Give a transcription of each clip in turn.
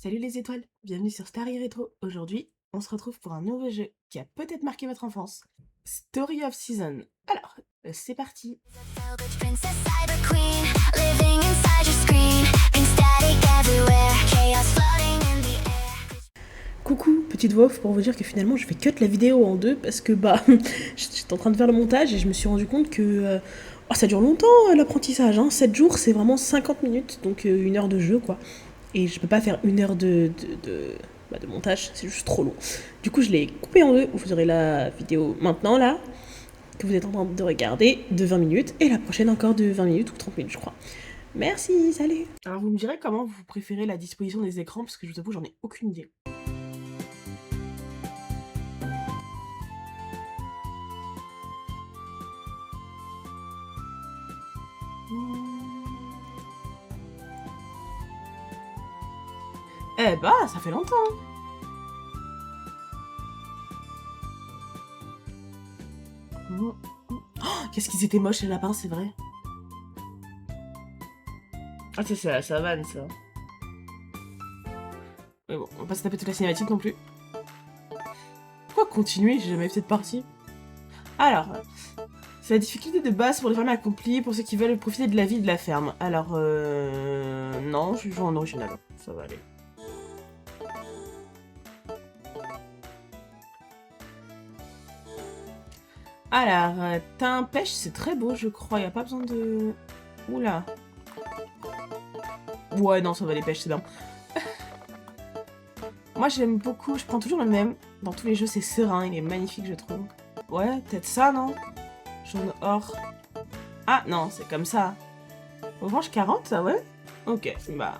Salut les étoiles, bienvenue sur Starry Retro. Aujourd'hui, on se retrouve pour un nouveau jeu qui a peut-être marqué votre enfance. Story of Season. Alors, c'est parti. Velvet princess, cyber queen, living inside your screen, pink static everywhere, chaos floating in the air. Coucou, petite voix off pour vous dire que finalement je vais cut la vidéo en deux parce que j'étais en train de faire le montage et je me suis rendu compte que ça dure longtemps l'apprentissage, hein. 7 jours c'est vraiment 50 minutes, donc 1 heure de jeu quoi. Et je peux pas faire 1 heure de montage, c'est juste trop long. Du coup je l'ai coupé en deux, vous aurez la vidéo maintenant là, que vous êtes en train de regarder, de 20 minutes, et la prochaine encore de 20 minutes ou 30 minutes je crois. Merci, salut. Alors vous me direz comment vous préférez la disposition des écrans, parce que je vous avoue j'en ai aucune idée. Eh bah, ça fait longtemps. Oh, qu'est-ce qu'ils étaient moches les lapins, c'est vrai. Ah, c'est ça, ça vanne ça. Mais bon, on va pas se taper toute la cinématique non plus. Pourquoi continuer? J'ai jamais fait cette partie. Alors, c'est la difficulté de base pour les fermes accomplies, pour ceux qui veulent profiter de la vie de la ferme. Alors, non, je joue en original. Ça va aller. Alors, t'as un pêche, c'est très beau, je crois. Y a pas besoin de... Oula. Ouais, non, ça va, les pêches, c'est bien. Moi, j'aime beaucoup, je prends toujours le même. Dans tous les jeux, c'est serein, il est magnifique, je trouve. Ouais, peut-être ça, non? Jaune or. Ah, non, c'est comme ça. Orange 40, ça, ouais? Ok, bah...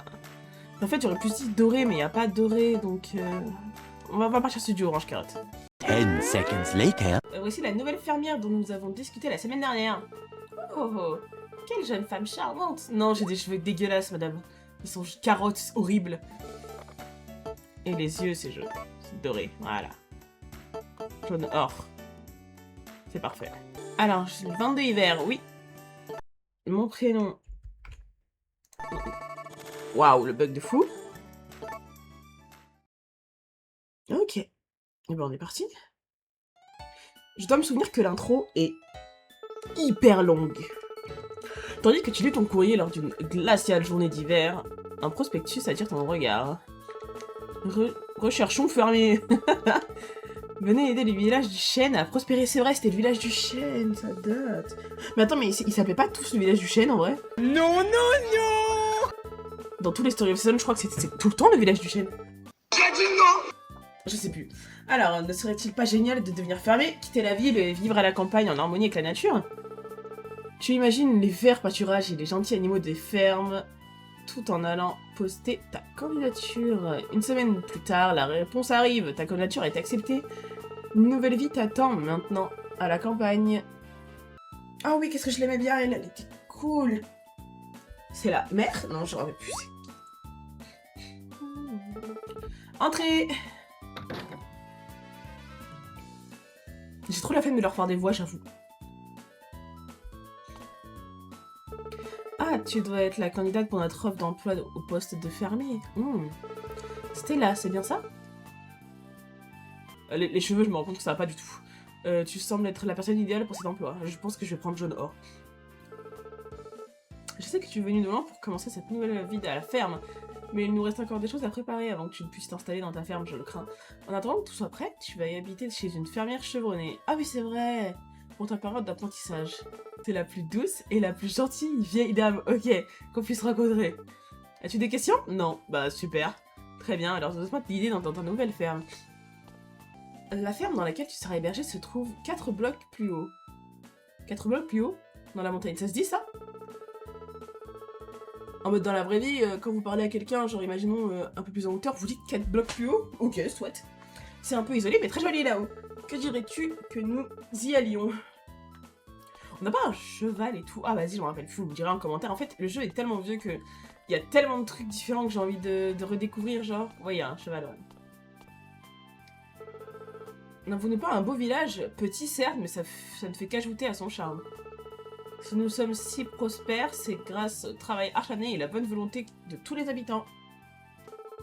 En fait, j'aurais plus dit doré, mais il n'y a pas de doré, donc... On va partir sur du orange carotte. 10 seconds later. Voici la nouvelle fermière dont nous avons discuté la semaine dernière. Oh, oh, quelle jeune femme charmante. Non, j'ai des cheveux dégueulasses, madame. Ils sont carottes horribles. Et les yeux, c'est jaune. C'est doré, voilà. Jaune or. C'est parfait. Alors, je suis le 22 hiver, oui. Mon prénom. Waouh, le bug de fou. Ok. Et ben, on est parti. Je dois me souvenir que l'intro est hyper longue. Tandis que tu lis ton courrier lors d'une glaciale journée d'hiver, un prospectus attire ton regard. Recherchons fermier. Venez aider le village du chêne à prospérer. C'est vrai, c'était le village du chêne, ça date. Mais attends, mais ils s'appelaient pas tous le village du chêne en vrai? Non, non, non. Dans tous les Story of Season, je crois que c'est tout le temps le village du chêne. J'ai dit non. Je sais plus. Alors, ne serait-il pas génial de devenir fermier, quitter la ville et vivre à la campagne en harmonie avec la nature? Tu imagines les verts pâturages et les gentils animaux des fermes, tout en allant poster ta candidature. Une semaine plus tard, la réponse arrive, ta candidature est acceptée. Une nouvelle vie t'attend maintenant à la campagne. Ah oui, qu'est-ce que je l'aimais bien, elle était cool. C'est la mère? Non, je ne rappelle plus. Entrez. J'ai trop la flemme de leur faire des voix, j'avoue. Ah, tu dois être la candidate pour notre offre d'emploi au poste de fermier. Stella, c'est bien ça? Les cheveux, je me rends compte que ça va pas du tout. Tu sembles être la personne idéale pour cet emploi. Je pense que je vais prendre jaune or. Je sais que tu es venue de loin pour commencer cette nouvelle vie à la ferme, mais il nous reste encore des choses à préparer avant que tu ne puisses t'installer dans ta ferme, je le crains. En attendant que tout soit prêt, tu vas y habiter chez une fermière chevronnée. Ah oui, c'est vrai! Pour ta période d'apprentissage. T'es la plus douce et la plus gentille vieille dame, ok, qu'on puisse rencontrer. As-tu des questions? Non, bah super. Très bien, alors donne-moi de l'idée dans ta nouvelle ferme. La ferme dans laquelle tu seras hébergé se trouve 4 blocs plus haut. 4 blocs plus haut? Dans la montagne, ça se dit ça? En mode dans la vraie vie, quand vous parlez à quelqu'un, genre imaginons un peu plus en hauteur, vous dites 4 blocs plus haut? Ok, soit. C'est un peu isolé, mais très joli là-haut. Que dirais-tu que nous y allions? On n'a pas un cheval et tout. Ah vas-y, je me rappelle plus, vous me direz en commentaire. En fait, le jeu est tellement vieux que il y a tellement de trucs différents que j'ai envie de redécouvrir, genre. Ouais, il y a un cheval, ouais. Non, vous n'êtes pas un beau village, petit certes, mais ça ne fait qu'ajouter à son charme. Si nous sommes si prospères, c'est grâce au travail acharné et la bonne volonté de tous les habitants.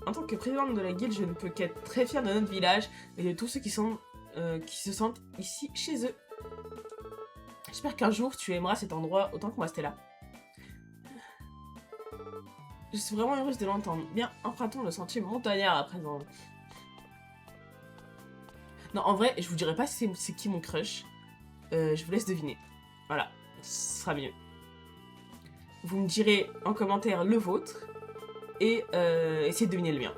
En tant que présidente de la guilde, je ne peux qu'être très fière de notre village et de tous ceux qui se sentent ici chez eux. J'espère qu'un jour tu aimeras cet endroit autant que moi, Stella. Je suis vraiment heureuse de l'entendre. Bien, empruntons le sentier montagnard à présent. Non, en vrai, je vous dirai pas c'est qui mon crush. Je vous laisse deviner. Voilà, ce sera mieux. Vous me direz en commentaire le vôtre et essayez de deviner le mien.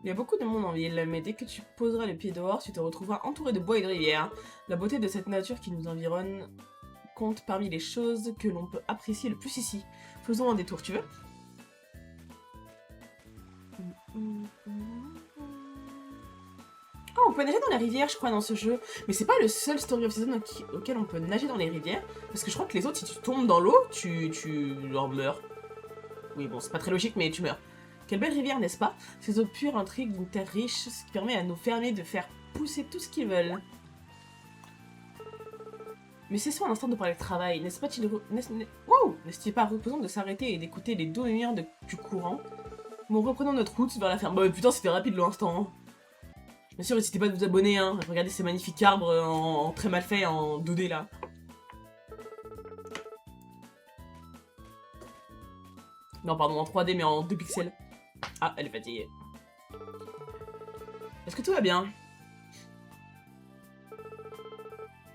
Il y a beaucoup de monde en ville, mais dès que tu poseras le pied dehors, tu te retrouveras entouré de bois et de rivières. La beauté de cette nature qui nous environne compte parmi les choses que l'on peut apprécier le plus ici. Faisons un détour, tu veux? Oh, on peut nager dans les rivières, je crois, dans ce jeu. Mais c'est pas le seul Story of Season auquel on peut nager dans les rivières. Parce que je crois que les autres, si tu tombes dans l'eau, tu leur meurs. Oui, bon, c'est pas très logique, mais tu meurs. Quelle belle rivière, n'est-ce pas? Ces eaux pures intriguent d'une terre riche, ce qui permet à nos fermiers de faire pousser tout ce qu'ils veulent. Mais c'est ça un instant de parler de travail, n'est-ce pas N'est-il pas reposant de s'arrêter et d'écouter les doux murmures du courant? Bon, reprenons notre route vers la ferme. Bah putain, c'était rapide l'instant. Bien sûr, n'hésitez pas de vous abonner, hein. Regardez ces magnifiques arbres en très mal fait, en 2D là. Non, pardon, en 3D, mais en 2 pixels. Ah, elle est fatiguée. Est-ce que tout va bien?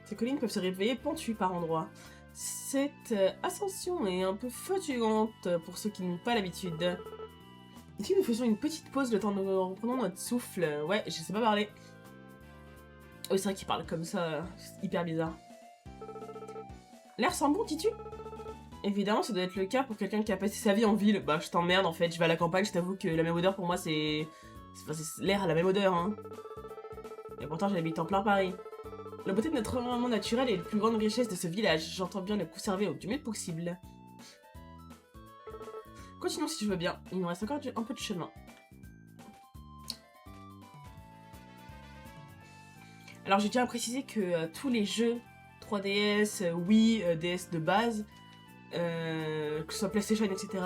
Ces collines peuvent se réveiller pentues par endroits. Cette ascension est un peu fatigante pour ceux qui n'ont pas l'habitude. Ici, nous faisons une petite pause le temps de reprendre notre souffle. Ouais, je sais pas parler. Oh, c'est vrai qu'il parle comme ça, c'est hyper bizarre. L'air sent bon, dis-tu? Évidemment, ça doit être le cas pour quelqu'un qui a passé sa vie en ville. Bah, je t'emmerde en fait, je vais à la campagne, je t'avoue que la même odeur pour moi, c'est l'air a la même odeur, hein. Et pourtant, j'habite en plein Paris. La beauté de notre environnement naturel est la plus grande richesse de ce village. J'entends bien le conserver au mieux possible. Continuons si je veux bien. Il nous reste encore un peu de chemin. Alors, je tiens à préciser que tous les jeux 3DS, Wii, DS de base, que ce soit PlayStation, etc.,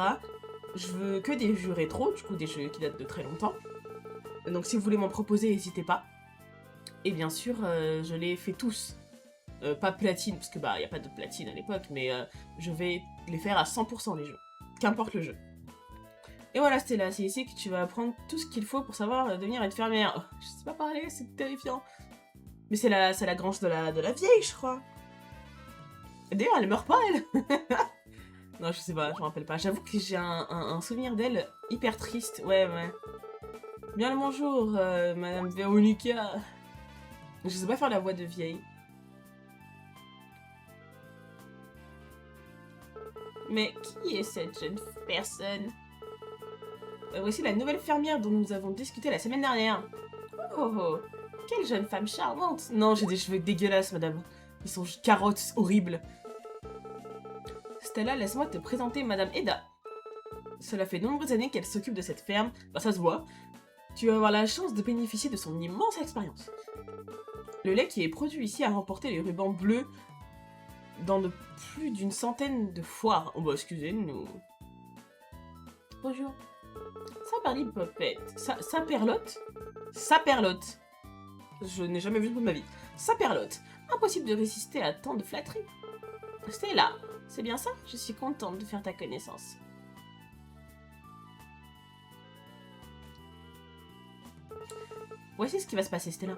je veux que des jeux rétro, du coup des jeux qui datent de très longtemps. Donc si vous voulez m'en proposer, n'hésitez pas. Et bien sûr, je les fais tous. Pas platine, parce que bah y a pas de platine à l'époque, mais je vais les faire à 100% les jeux. Qu'importe le jeu. Et voilà Stella, c'est ici que tu vas apprendre tout ce qu'il faut pour savoir devenir une fermière. Oh, je sais pas parler, c'est terrifiant. Mais c'est la grange de la vieille, je crois. D'ailleurs, elle meurt pas, elle. Non, je sais pas, je me rappelle pas. J'avoue que j'ai un souvenir d'elle hyper triste. Ouais. Bien le bonjour, Madame Véronica. Je sais pas faire la voix de vieille. Mais qui est cette jeune personne? Voici la nouvelle fermière dont nous avons discuté la semaine dernière. Oh, quelle jeune femme charmante. Non, j'ai des cheveux dégueulasses, madame. Ils sont carottes, horribles. Stella, laisse-moi te présenter Madame Eda. Cela fait de nombreuses années qu'elle s'occupe de cette ferme. Bah, ça se voit. Tu vas avoir la chance de bénéficier de son immense expérience. Le lait qui est produit ici a remporté les rubans bleus dans plus d'une centaine de foires. Oh bah, excusez-nous. Bonjour. Saperlipopette. Saperlotte. Saperlotte. Je n'ai jamais vu de ma vie. Saperlotte. Impossible de résister à tant de flatteries. Stella, c'est bien ça? Je suis contente de faire ta connaissance. Voici ce qui va se passer, Stella.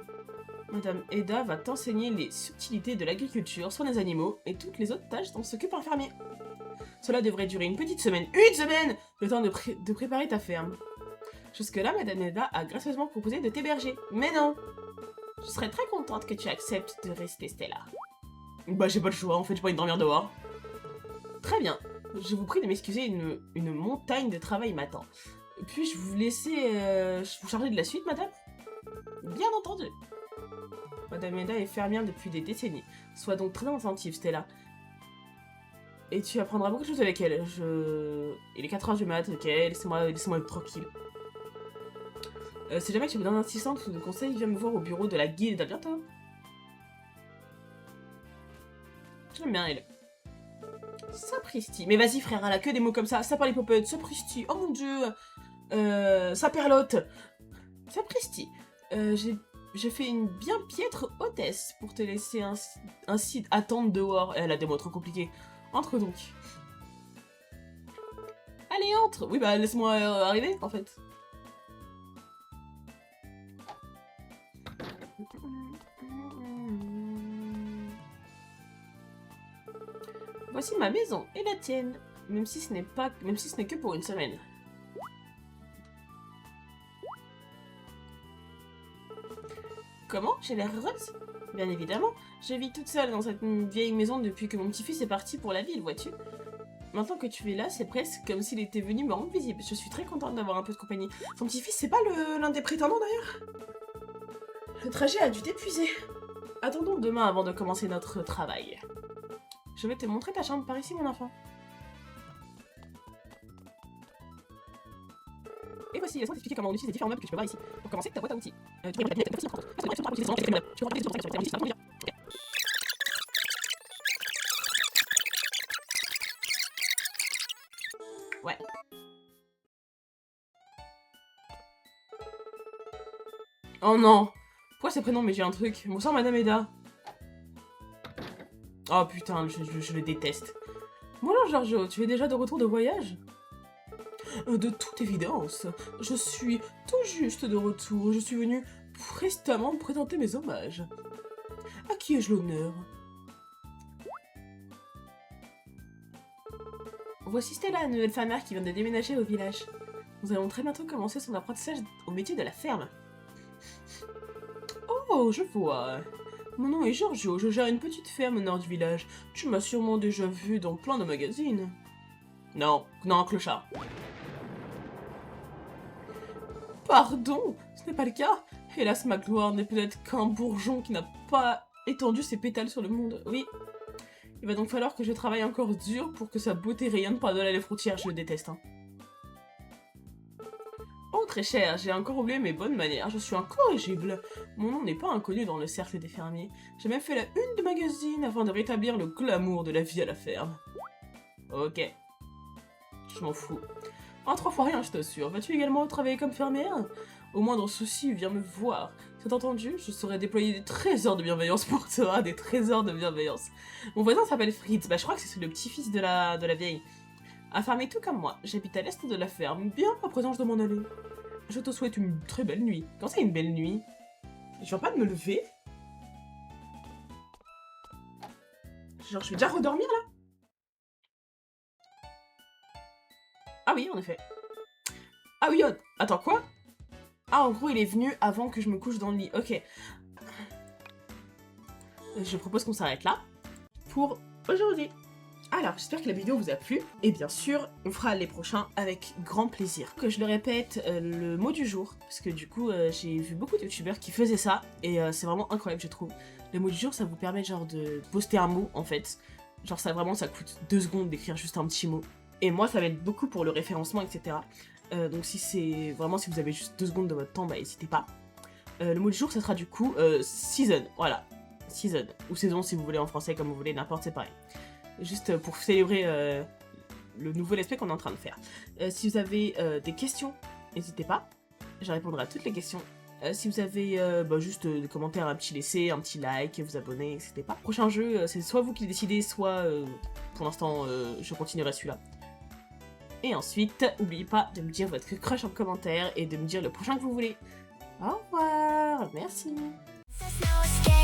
Madame Eda va t'enseigner les subtilités de l'agriculture, soins des animaux et toutes les autres tâches dont s'occupe un fermier. Cela devrait durer une petite semaine. Une semaine! Le temps de préparer ta ferme. Jusque-là, Madame Eda a gracieusement proposé de t'héberger. Mais non! Je serais très contente que tu acceptes de rester, Stella. Bah, j'ai pas le choix, en fait, j'ai pas envie de dormir dehors. Très bien. Je vous prie de m'excuser, une montagne de travail m'attend. Puis-je vous laisser vous charger de la suite, madame? Bien entendu. Madame Eda est fermière depuis des décennies. Sois donc très attentive, Stella. Et tu apprendras beaucoup de choses avec elle. Il est 4h du mat, ok, laissez-moi être tranquille. Si jamais tu as besoin d'assistance ou de conseils, viens me voir au bureau de la guilde. À bientôt. J'aime bien elle. Sapristi. Mais vas-y frère, elle a que des mots comme ça. Saperlipopette, sapristi. Oh mon dieu. Saperlotte. Sapristi. J'ai fait une bien piètre hôtesse pour te laisser ainsi attendre dehors. Elle a des mots trop compliqués. Entre donc. Allez, entre. Oui, bah laisse-moi arriver, en fait. Voici ma maison et la tienne, même si ce n'est que pour une semaine. Comment? J'ai l'air heureuse? Bien évidemment, je vis toute seule dans cette vieille maison depuis que mon petit-fils est parti pour la ville, vois-tu? Maintenant que tu es là, c'est presque comme s'il était venu me rendre visible. Je suis très contente d'avoir un peu de compagnie. Son petit-fils, c'est pas l'un des prétendants d'ailleurs? Le trajet a dû t'épuiser. Attendons demain avant de commencer notre travail. Je vais te montrer ta chambre par ici, mon enfant. Et voici, laisse-moi t'expliquer comment on utilise les différents meubles que tu peux voir ici. Pour commencer, ta boîte à outils. Ouais. Oh non! Pourquoi ces prénoms? Mais j'ai un truc. Bonsoir, Madame Eda. Oh putain, je le déteste. Bonjour Giorgio, tu es déjà de retour de voyage? De toute évidence, je suis tout juste de retour. Je suis venue prestement présenter mes hommages. À qui ai-je l'honneur? Voici Stella, la nouvelle femme mère qui vient de déménager au village. Nous allons très bientôt commencer son apprentissage au métier de la ferme. Oh, je vois. Mon nom est Giorgio, je gère une petite ferme au nord du village. Tu m'as sûrement déjà vu dans plein de magazines. Non, clochard. Pardon, ce n'est pas le cas. Hélas, ma gloire n'est peut-être qu'un bourgeon qui n'a pas étendu ses pétales sur le monde. Oui. Il va donc falloir que je travaille encore dur pour que sa beauté rayonne par-delà les frontières. Je le déteste, hein. Oh, très cher, j'ai encore oublié mes bonnes manières. Je suis incorrigible. Mon nom n'est pas inconnu dans le cercle des fermiers. J'ai même fait la une de magazine afin de rétablir le glamour de la vie à la ferme. Ok. Je m'en fous. En 3 fois rien, je t'assure. Vas-tu également travailler comme fermière? Au moindre souci, viens me voir. C'est entendu, je saurais déployer des trésors de bienveillance pour toi, des trésors de bienveillance. Mon voisin s'appelle Fritz, bah je crois que c'est le petit-fils de la vieille. Affamé tout comme moi, j'habite à l'est de la ferme, bien à présent je dois m'en aller. Je te souhaite une très belle nuit. Quand c'est une belle nuit? Je viens pas de me lever? Genre, je vais déjà redormir là? Ah oui, en effet. Ah oui, attends, quoi? Ah, en gros, il est venu avant que je me couche dans le lit. Ok. Je propose qu'on s'arrête là pour aujourd'hui. Alors, j'espère que la vidéo vous a plu. Et bien sûr, on fera les prochains avec grand plaisir. Que je le répète, le mot du jour, parce que du coup, j'ai vu beaucoup de youtubeurs qui faisaient ça, et c'est vraiment incroyable, je trouve. Le mot du jour, ça vous permet genre de poster un mot, en fait. Genre ça coûte 2 secondes d'écrire juste un petit mot. Et moi, ça m'aide beaucoup pour le référencement, etc. Donc si vous avez juste 2 secondes de votre temps, bah n'hésitez pas. Le mot du jour, ça sera du coup season, voilà. Season, ou saison si vous voulez en français, comme vous voulez, n'importe, c'est pareil. Juste pour célébrer le nouveau let's play qu'on est en train de faire. Si vous avez des questions, n'hésitez pas. Je répondrai à toutes les questions. Si vous avez juste des commentaires, un petit laisser, un petit like, vous abonner, n'hésitez pas. Prochain jeu, c'est soit vous qui décidez, soit pour l'instant je continuerai celui-là. Et ensuite, n'oubliez pas de me dire votre crush en commentaire et de me dire le prochain que vous voulez. Au revoir, merci. There's no escape.